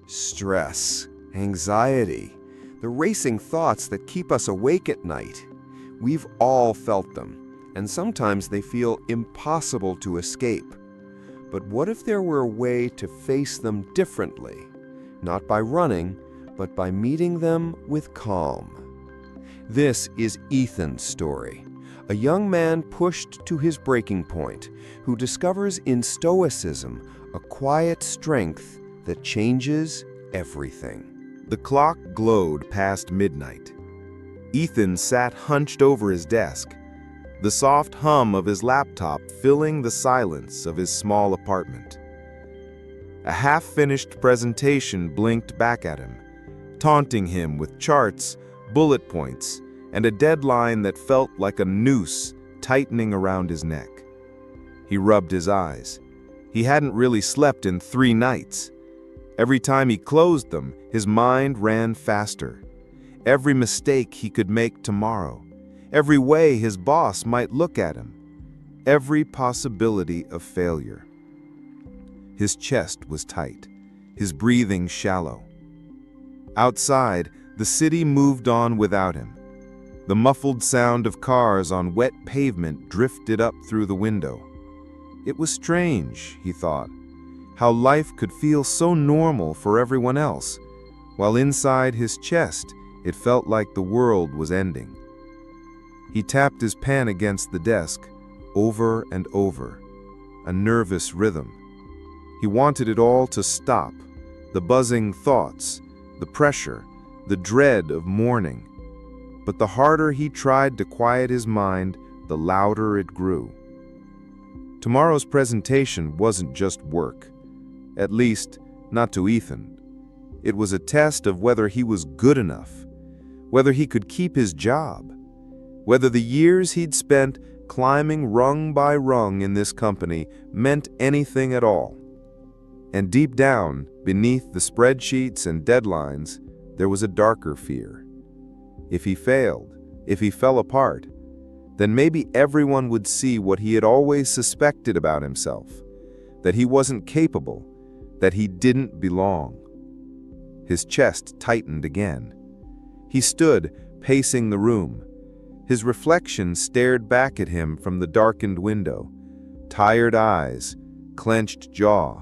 Stress, anxiety, the racing thoughts that keep us awake at night. We've all felt them, and sometimes they feel impossible to escape. But what if there were a way to face them differently? Not by running, but by meeting them with calm. This is Ethan's story, a young man pushed to his breaking point, who discovers in Stoicism a quiet strength that changes everything. The clock glowed past midnight. Ethan sat hunched over his desk, the soft hum of his laptop filling the silence of his small apartment. A half-finished presentation blinked back at him, taunting him with charts, bullet points, and a deadline that felt like a noose tightening around his neck. He rubbed his eyes. He hadn't really slept in 3 nights. Every time he closed them, his mind ran faster. Every mistake he could make tomorrow, every way his boss might look at him, every possibility of failure. His chest was tight, his breathing shallow. Outside, the city moved on without him. The muffled sound of cars on wet pavement drifted up through the window. It was strange, he thought, how life could feel so normal for everyone else, while inside his chest it felt like the world was ending. He tapped his pen against the desk, over and over, a nervous rhythm. He wanted it all to stop, the buzzing thoughts, the pressure, the dread of morning. But the harder he tried to quiet his mind, the louder it grew. Tomorrow's presentation wasn't just work. At least, not to Ethan. It was a test of whether he was good enough, whether he could keep his job, whether the years he'd spent climbing rung by rung in this company meant anything at all. And deep down, beneath the spreadsheets and deadlines, there was a darker fear. If he failed, if he fell apart, then maybe everyone would see what he had always suspected about himself, that he wasn't capable, that he didn't belong. His chest tightened again. He stood, pacing the room. His reflection stared back at him from the darkened window. Tired eyes, clenched jaw,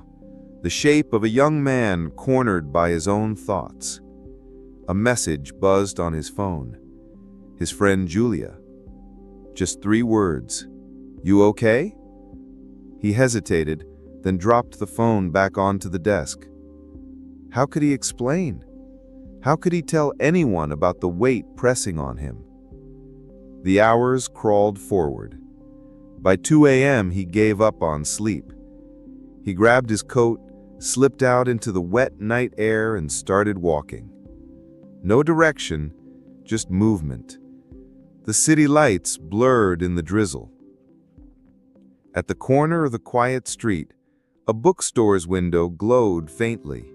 the shape of a young man cornered by his own thoughts. A message buzzed on his phone. His friend Julia. Just 3 words. "You okay?" He hesitated, then dropped the phone back onto the desk. How could he explain? How could he tell anyone about the weight pressing on him? The hours crawled forward. By 2 a.m. he gave up on sleep. He grabbed his coat, slipped out into the wet night air and started walking. No direction, just movement. The city lights blurred in the drizzle. At the corner of the quiet street, a bookstore's window glowed faintly.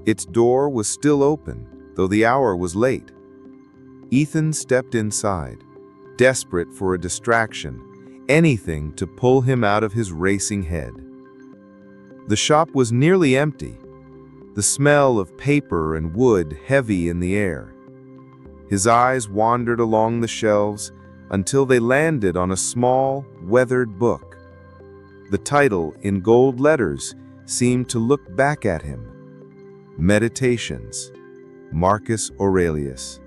Its door was still open, though the hour was late. Ethan stepped inside, desperate for a distraction, anything to pull him out of his racing head. The shop was nearly empty, the smell of paper and wood heavy in the air. His eyes wandered along the shelves until they landed on a small, weathered book. The title, in gold letters, seemed to look back at him. Meditations, Marcus Aurelius.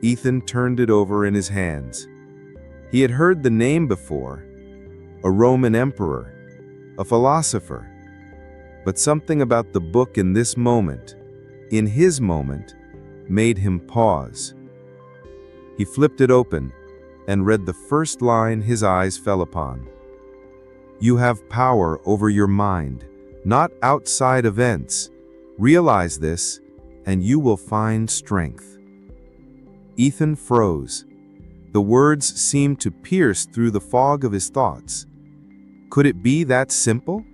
Ethan turned it over in his hands. He had heard the name before, a Roman emperor, a philosopher. But something about the book in this moment, in his moment, made him pause. He flipped it open and read the first line his eyes fell upon. You have power over your mind, not outside events. Realize this, and you will find strength. Ethan froze. The words seemed to pierce through the fog of his thoughts. Could it be that simple?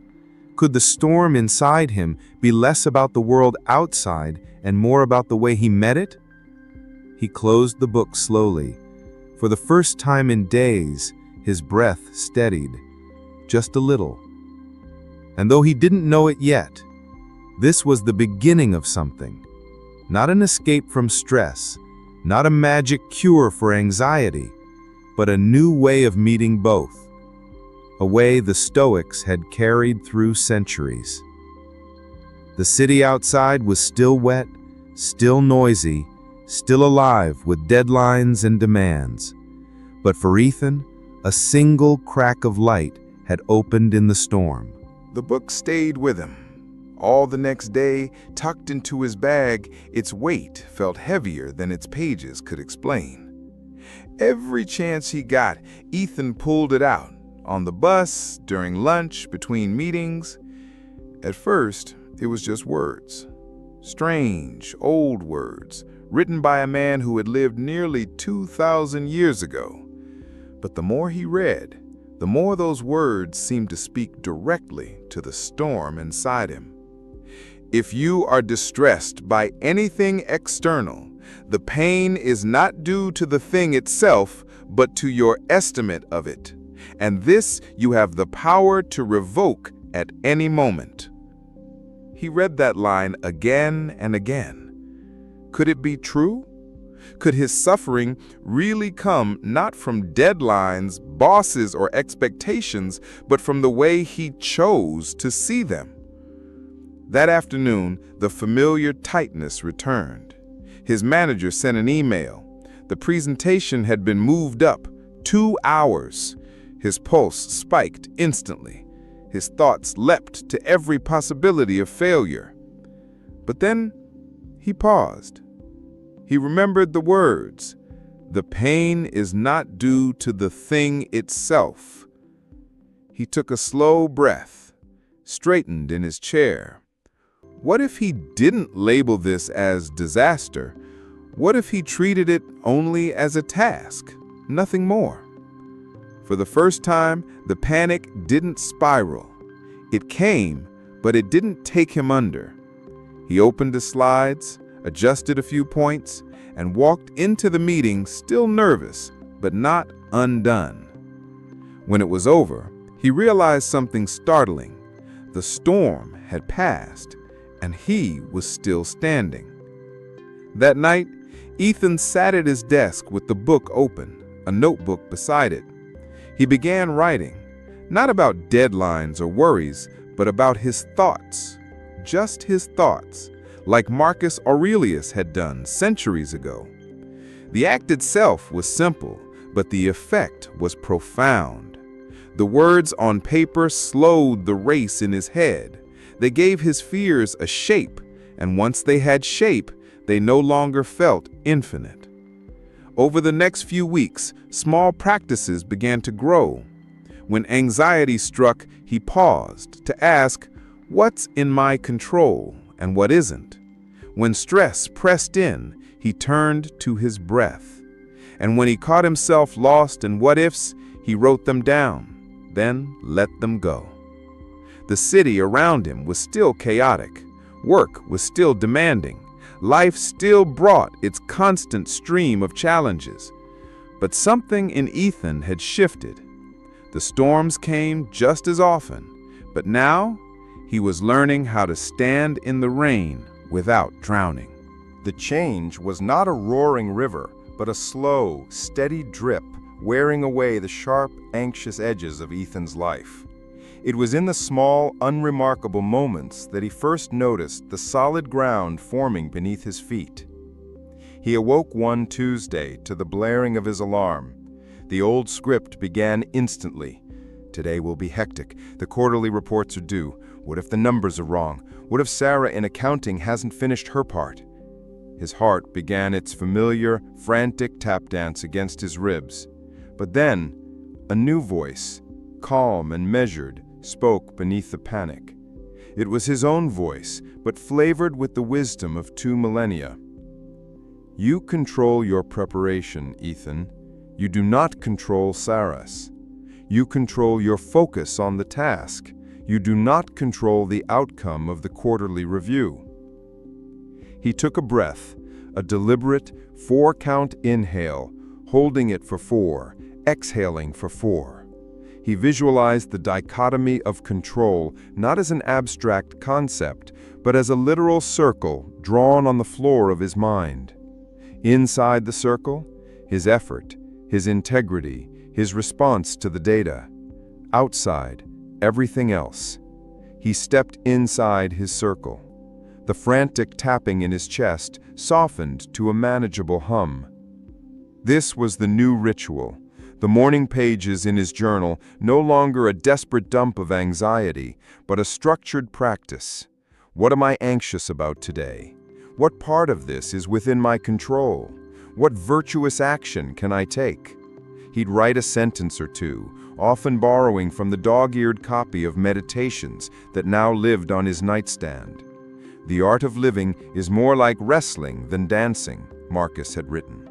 Could the storm inside him be less about the world outside and more about the way he met it? He closed the book slowly. For the first time in days, his breath steadied, just a little. And though he didn't know it yet, This was the beginning of something. Not an escape from stress, not a magic cure for anxiety, but a new way of meeting both. A way the Stoics had carried through centuries. The city outside was still wet, still noisy, still alive with deadlines and demands. But for Ethan, a single crack of light had opened in the storm. The book stayed with him. All the next day, tucked into his bag, its weight felt heavier than its pages could explain. Every chance he got, Ethan pulled it out, on the bus, during lunch, between meetings. At first, it was just words. Strange, old words, written by a man who had lived nearly 2,000 years ago. But the more he read, the more those words seemed to speak directly to the storm inside him. If you are distressed by anything external, the pain is not due to the thing itself, but to your estimate of it. And this you have the power to revoke at any moment. He read that line again and again. Could it be true? Could his suffering really come not from deadlines, bosses, or expectations, but from the way he chose to see them? That afternoon, the familiar tightness returned. His manager sent an email. The presentation had been moved up 2 hours. His pulse spiked instantly. His thoughts leapt to every possibility of failure. But then he paused. He remembered the words, "The pain is not due to the thing itself." He took a slow breath, straightened in his chair. What if he didn't label this as disaster? What if he treated it only as a task, nothing more? For the first time, the panic didn't spiral. It came, but it didn't take him under. He opened his slides, adjusted a few points, and walked into the meeting still nervous, but not undone. When it was over, he realized something startling. The storm had passed, and he was still standing. That night, Ethan sat at his desk with the book open, a notebook beside it. He began writing, not about deadlines or worries, but about his thoughts, just his thoughts, like Marcus Aurelius had done centuries ago. The act itself was simple, but the effect was profound. The words on paper slowed the race in his head. They gave his fears a shape, and once they had shape, they no longer felt infinite. Over the next few weeks, small practices began to grow. When anxiety struck, he paused to ask, "What's in my control and what isn't?" When stress pressed in, he turned to his breath. And when he caught himself lost in what-ifs, he wrote them down, then let them go. The city around him was still chaotic. Work was still demanding. Life still brought its constant stream of challenges. But something in Ethan had shifted. The storms came just as often, but now he was learning how to stand in the rain without drowning. The change was not a roaring river, but a slow, steady drip wearing away the sharp, anxious edges of Ethan's life. It was in the small, unremarkable moments that he first noticed the solid ground forming beneath his feet. He awoke one Tuesday to the blaring of his alarm. The old script began instantly. Today will be hectic. The quarterly reports are due. What if the numbers are wrong? What if Sarah in accounting hasn't finished her part? His heart began its familiar, frantic tap dance against his ribs. But then, a new voice, calm and measured, spoke beneath the panic. It was his own voice, but flavored with the wisdom of 2 millennia. You control your preparation, Ethan. You do not control Sarah's. You control your focus on the task. You do not control the outcome of the quarterly review. He took a breath, a deliberate 4-count inhale, holding it for 4, exhaling for 4. He visualized the dichotomy of control not as an abstract concept, but as a literal circle drawn on the floor of his mind. Inside the circle, his effort, his integrity, his response to the data. Outside, everything else. He stepped inside his circle. The frantic tapping in his chest softened to a manageable hum. This was the new ritual. The morning pages in his journal, no longer a desperate dump of anxiety, but a structured practice. What am I anxious about today? What part of this is within my control? What virtuous action can I take? He'd write a sentence or two, often borrowing from the dog-eared copy of Meditations that now lived on his nightstand. The art of living is more like wrestling than dancing, Marcus had written.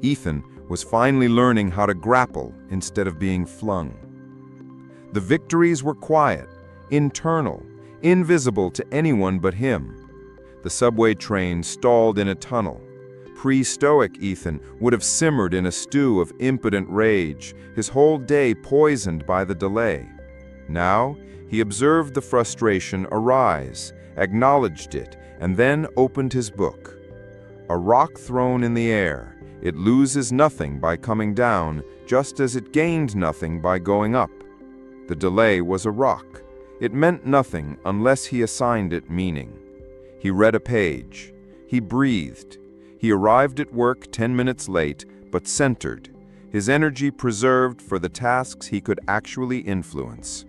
Ethan was finally learning how to grapple instead of being flung. The victories were quiet, internal, invisible to anyone but him. The subway train stalled in a tunnel. Pre-Stoic Ethan would have simmered in a stew of impotent rage, his whole day poisoned by the delay. Now, he observed the frustration arise, acknowledged it, and then opened his book. A rock thrown in the air, it loses nothing by coming down, just as it gained nothing by going up. The delay was a rock. It meant nothing unless he assigned it meaning. He read a page. He breathed. He arrived at work 10 minutes late, but centered, his energy preserved for the tasks he could actually influence.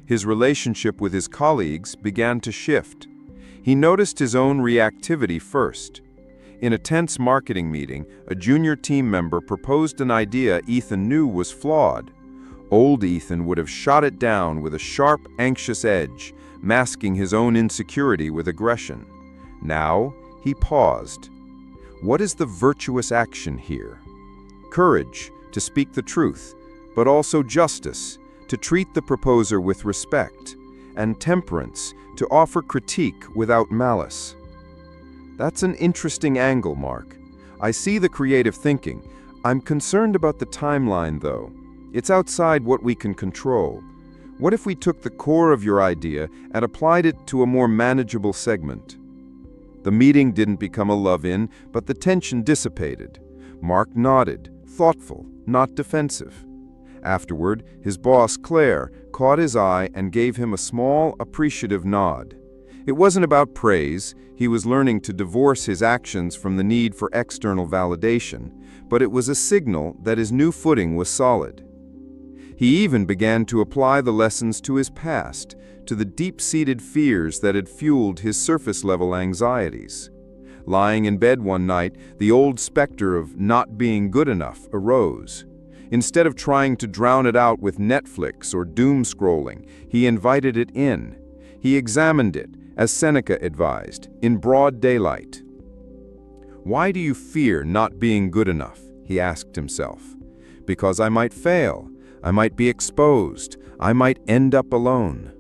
His relationship with his colleagues began to shift. He noticed his own reactivity first. In a tense marketing meeting, a junior team member proposed an idea Ethan knew was flawed. Old Ethan would have shot it down with a sharp, anxious edge, masking his own insecurity with aggression. Now, he paused. What is the virtuous action here? Courage, to speak the truth, but also justice, to treat the proposer with respect, and temperance, to offer critique without malice. That's an interesting angle, Mark. I see the creative thinking. I'm concerned about the timeline, though. It's outside what we can control. What if we took the core of your idea and applied it to a more manageable segment? The meeting didn't become a love-in, but the tension dissipated. Mark nodded, thoughtful, not defensive. Afterward, his boss, Claire, caught his eye and gave him a small, appreciative nod. It wasn't about praise. He was learning to divorce his actions from the need for external validation, but it was a signal that his new footing was solid. He even began to apply the lessons to his past, to the deep-seated fears that had fueled his surface-level anxieties. Lying in bed one night, the old specter of not being good enough arose. Instead of trying to drown it out with Netflix or doom scrolling, he invited it in. He examined it, as Seneca advised, in broad daylight. Why do you fear not being good enough? He asked himself. Because I might fail. I might be exposed. I might end up alone.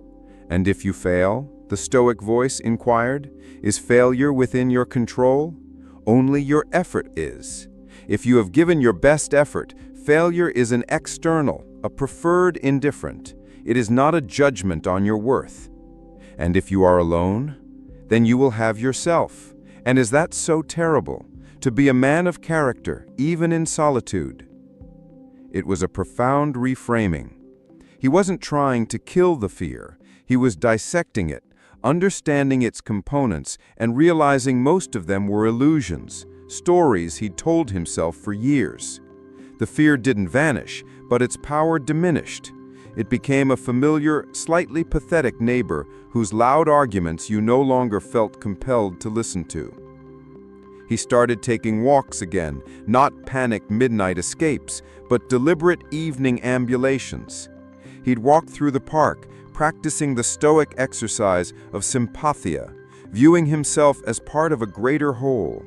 And if you fail, the Stoic voice inquired, is failure within your control? Only your effort is. If you have given your best effort, failure is an external, a preferred indifferent. It is not a judgment on your worth. And if you are alone, then you will have yourself. And is that so terrible, to be a man of character, even in solitude? It was a profound reframing. He wasn't trying to kill the fear. He was dissecting it, understanding its components, and realizing most of them were illusions, stories he'd told himself for years. The fear didn't vanish, but its power diminished. It became a familiar, slightly pathetic neighbor whose loud arguments you no longer felt compelled to listen to. He started taking walks again, not panicked midnight escapes, but deliberate evening ambulations. He'd walk through the park, practicing the Stoic exercise of sympathia, viewing himself as part of a greater whole.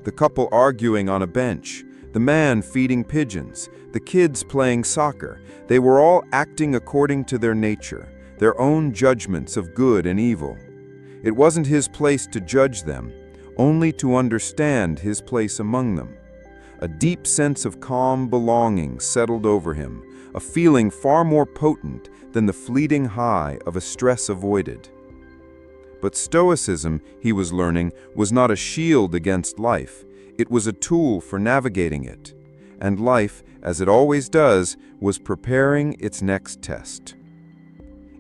The couple arguing on a bench, the man feeding pigeons, the kids playing soccer, they were all acting according to their nature, their own judgments of good and evil. It wasn't his place to judge them, only to understand his place among them. A deep sense of calm belonging settled over him, a feeling far more potent than the fleeting high of a stress avoided. But Stoicism, he was learning, was not a shield against life. It was a tool for navigating it. And life, as it always does, was preparing its next test.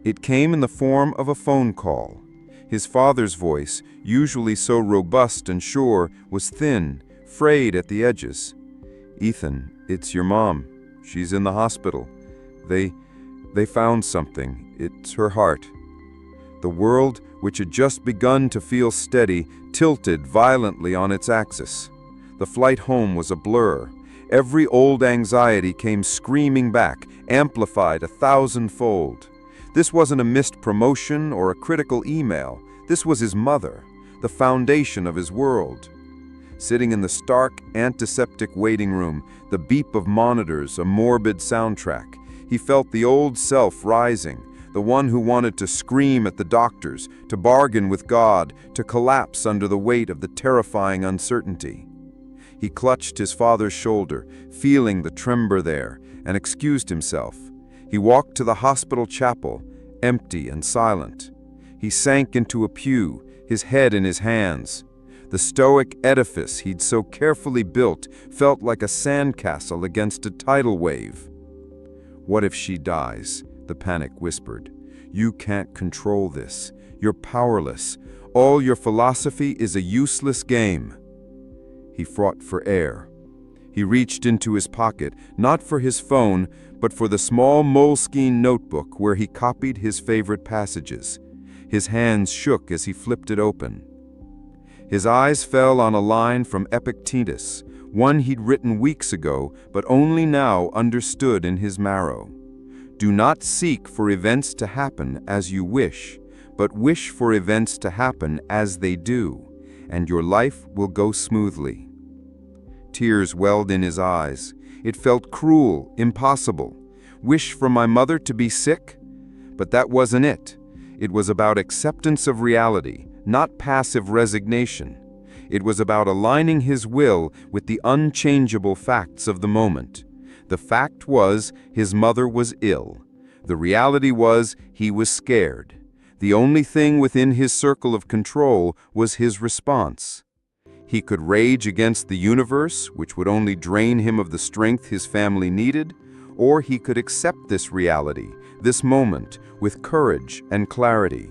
It came in the form of a phone call. His father's voice, usually so robust and sure, was thin, frayed at the edges. "Ethan, it's your mom. She's in the hospital. They found something. It's her heart." The world, which had just begun to feel steady, tilted violently on its axis. The flight home was a blur. Every old anxiety came screaming back, amplified 1,000-fold. This wasn't a missed promotion or a critical email. This was his mother, the foundation of his world. Sitting in the stark, antiseptic waiting room, the beep of monitors, a morbid soundtrack, he felt the old self rising, the one who wanted to scream at the doctors, to bargain with God, to collapse under the weight of the terrifying uncertainty. He clutched his father's shoulder, feeling the tremor there, and excused himself. He walked to the hospital chapel, empty and silent. He sank into a pew, his head in his hands. The Stoic edifice he'd so carefully built felt like a sandcastle against a tidal wave. "What if she dies?" the panic whispered. "You can't control this. You're powerless. All your philosophy is a useless game." He fought for air. He reached into his pocket, not for his phone, but for the small moleskin notebook where he copied his favorite passages. His hands shook as he flipped it open. His eyes fell on a line from Epictetus, one he'd written weeks ago, but only now understood in his marrow. "Do not seek for events to happen as you wish, but wish for events to happen as they do, and your life will go smoothly." Tears welled in his eyes. It felt cruel, impossible. Wish for my mother to be sick? But that wasn't it. It was about acceptance of reality, not passive resignation. It was about aligning his will with the unchangeable facts of the moment. The fact was, his mother was ill. The reality was, he was scared. The only thing within his circle of control was his response. He could rage against the universe, which would only drain him of the strength his family needed, or he could accept this reality, this moment, with courage and clarity.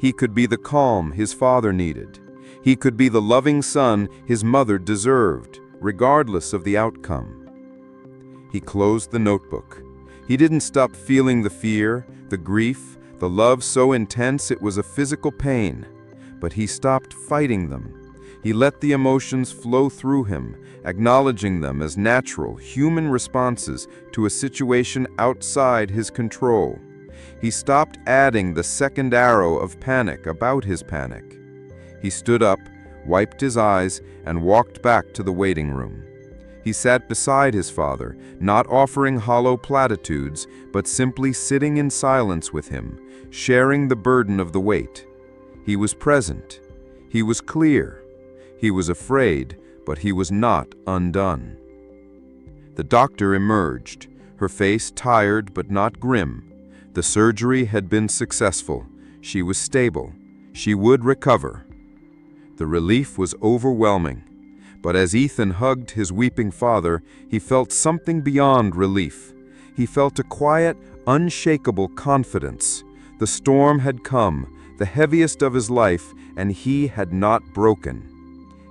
He could be the calm his father needed. He could be the loving son his mother deserved, regardless of the outcome. He closed the notebook. He didn't stop feeling the fear, the grief, the love so intense it was a physical pain, but he stopped fighting them. He let the emotions flow through him, acknowledging them as natural, human responses to a situation outside his control. He stopped adding the second arrow of panic about his panic. He stood up, wiped his eyes, and walked back to the waiting room. He sat beside his father, not offering hollow platitudes, but simply sitting in silence with him, sharing the burden of the weight. He was present. He was clear. He was afraid, but he was not undone. The doctor emerged, her face tired but not grim. The surgery had been successful. She was stable. She would recover. The relief was overwhelming. But as Ethan hugged his weeping father, he felt something beyond relief. He felt a quiet, unshakable confidence. The storm had come, the heaviest of his life, and he had not broken.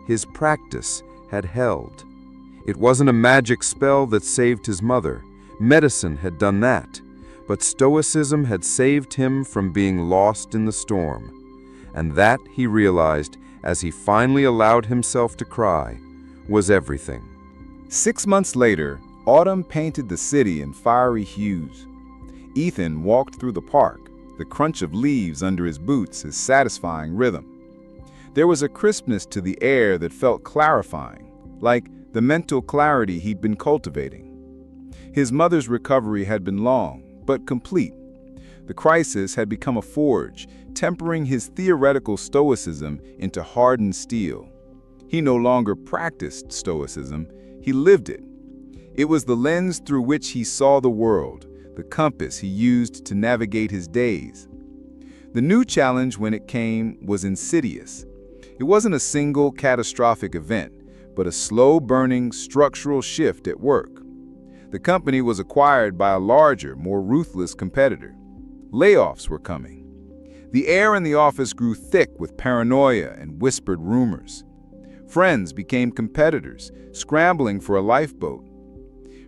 His practice had held. It wasn't a magic spell that saved his mother. Medicine had done that. But Stoicism had saved him from being lost in the storm. And that, he realized, as he finally allowed himself to cry, was everything. 6 months later, autumn painted the city in fiery hues. Ethan walked through the park, the crunch of leaves under his boots his satisfying rhythm. There was a crispness to the air that felt clarifying, like the mental clarity he'd been cultivating. His mother's recovery had been long, but complete. The crisis had become a forge, tempering his theoretical stoicism into hardened steel. He no longer practiced stoicism, he lived it. It was the lens through which he saw the world, the compass he used to navigate his days. The new challenge when it came was insidious. It wasn't a single catastrophic event, but a slow-burning structural shift at work. The company was acquired by a larger, more ruthless competitor. Layoffs were coming. The air in the office grew thick with paranoia and whispered rumors. Friends became competitors, scrambling for a lifeboat.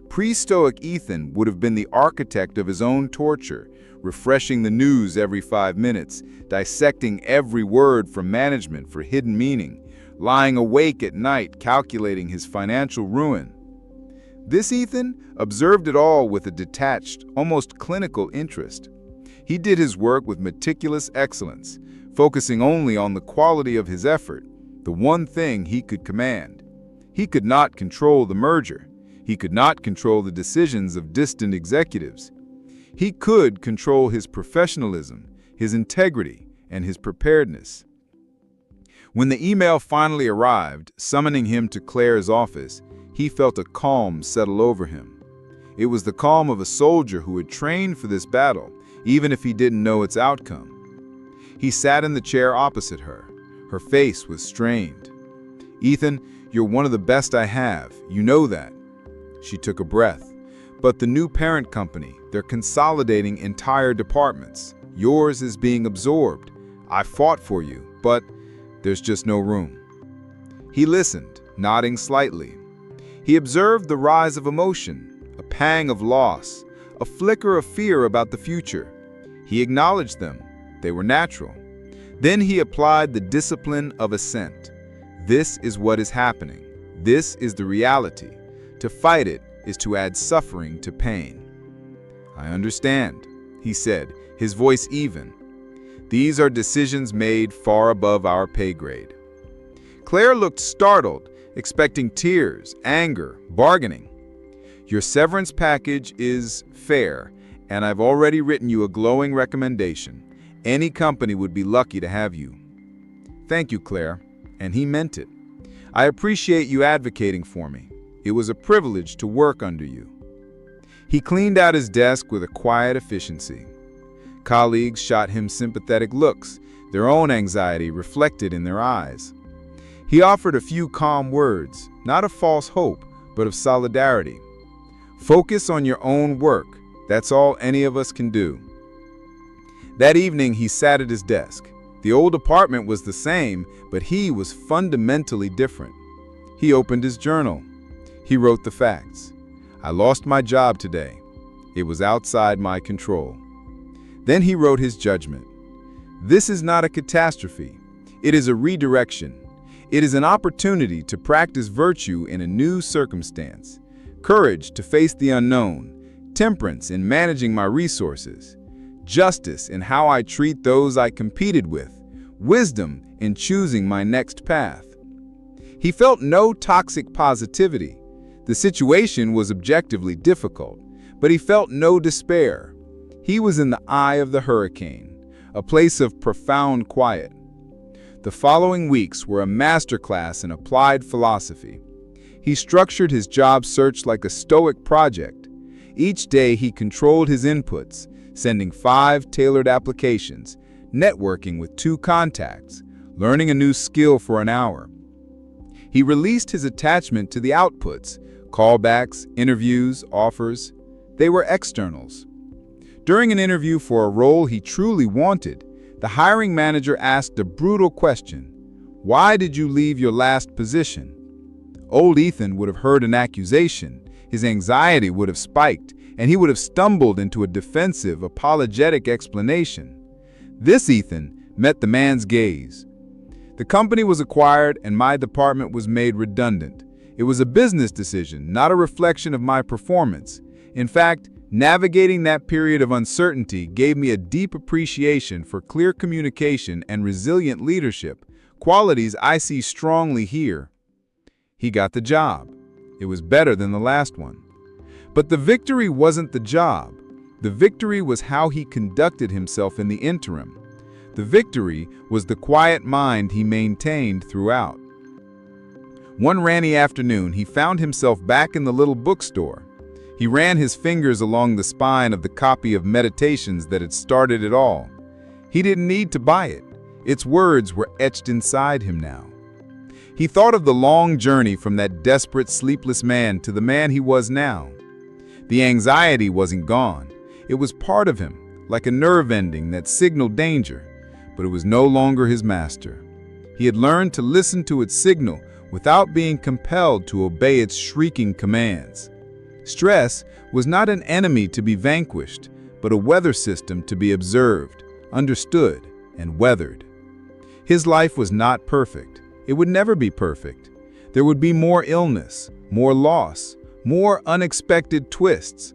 Pre-Stoic Ethan would have been the architect of his own torture, refreshing the news every 5 minutes, dissecting every word from management for hidden meaning, lying awake at night calculating his financial ruin. This Ethan observed it all with a detached, almost clinical interest. He did his work with meticulous excellence, focusing only on the quality of his effort, the one thing he could command. He could not control the merger. He could not control the decisions of distant executives. He could control his professionalism, his integrity, and his preparedness. When the email finally arrived, summoning him to Claire's office, he felt a calm settle over him. It was the calm of a soldier who had trained for this battle, even if he didn't know its outcome. He sat in the chair opposite her. Her face was strained. "Ethan, you're one of the best I have. You know that." She took a breath. "But the new parent company, they're consolidating entire departments. Yours is being absorbed. I fought for you, but there's just no room." He listened, nodding slightly. He observed the rise of emotion, a pang of loss, a flicker of fear about the future. He acknowledged them. They were natural. Then he applied the discipline of assent. This is what is happening. This is the reality. To fight it is to add suffering to pain. "I understand," he said, his voice even. "These are decisions made far above our pay grade." Claire looked startled, expecting tears, anger, bargaining. "Your severance package is fair, and I've already written you a glowing recommendation. Any company would be lucky to have you." "Thank you, Claire," and he meant it. "I appreciate you advocating for me. It was a privilege to work under you." He cleaned out his desk with a quiet efficiency. Colleagues shot him sympathetic looks, their own anxiety reflected in their eyes. He offered a few calm words, not of false hope, but of solidarity. "Focus on your own work. That's all any of us can do." That evening, he sat at his desk. The old apartment was the same, but he was fundamentally different. He opened his journal. He wrote the facts. "I lost my job today. It was outside my control." Then he wrote his judgment. "This is not a catastrophe. It is a redirection. It is an opportunity to practice virtue in a new circumstance, courage to face the unknown, temperance in managing my resources, justice in how I treat those I competed with, wisdom in choosing my next path." He felt no toxic positivity. The situation was objectively difficult, but he felt no despair. He was in the eye of the hurricane, a place of profound quiet. The following weeks were a masterclass in applied philosophy. He structured his job search like a Stoic project. Each day he controlled his inputs, sending 5 tailored applications, networking with 2 contacts, learning a new skill for an hour. He released his attachment to the outputs, callbacks, interviews, offers. They were externals. During an interview for a role he truly wanted, the hiring manager asked a brutal question. "Why did you leave your last position?" Old Ethan would have heard an accusation. His anxiety would have spiked, and he would have stumbled into a defensive, apologetic explanation. This Ethan met the man's gaze. "The company was acquired and my department was made redundant. It was a business decision, not a reflection of my performance. In fact, navigating that period of uncertainty gave me a deep appreciation for clear communication and resilient leadership, qualities I see strongly here." He got the job. It was better than the last one. But the victory wasn't the job. The victory was how he conducted himself in the interim. The victory was the quiet mind he maintained throughout. One rainy afternoon, he found himself back in the little bookstore. He ran his fingers along the spine of the copy of Meditations that had started it all. He didn't need to buy it. Its words were etched inside him now. He thought of the long journey from that desperate, sleepless man to the man he was now. The anxiety wasn't gone. It was part of him, like a nerve ending that signaled danger, but it was no longer his master. He had learned to listen to its signal without being compelled to obey its shrieking commands. Stress was not an enemy to be vanquished, but a weather system to be observed, understood, and weathered. His life was not perfect. It would never be perfect. There would be more illness, more loss, more unexpected twists.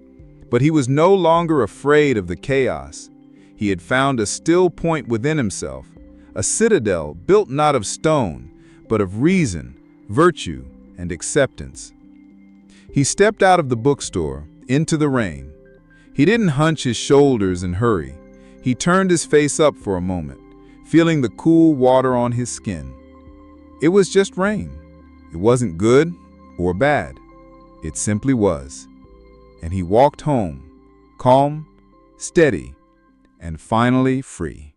But he was no longer afraid of the chaos. He had found a still point within himself, a citadel built not of stone, but of reason, virtue, and acceptance. He stepped out of the bookstore, into the rain. He didn't hunch his shoulders and hurry. He turned his face up for a moment, feeling the cool water on his skin. It was just rain. It wasn't good or bad. It simply was. And he walked home, calm, steady, and finally free.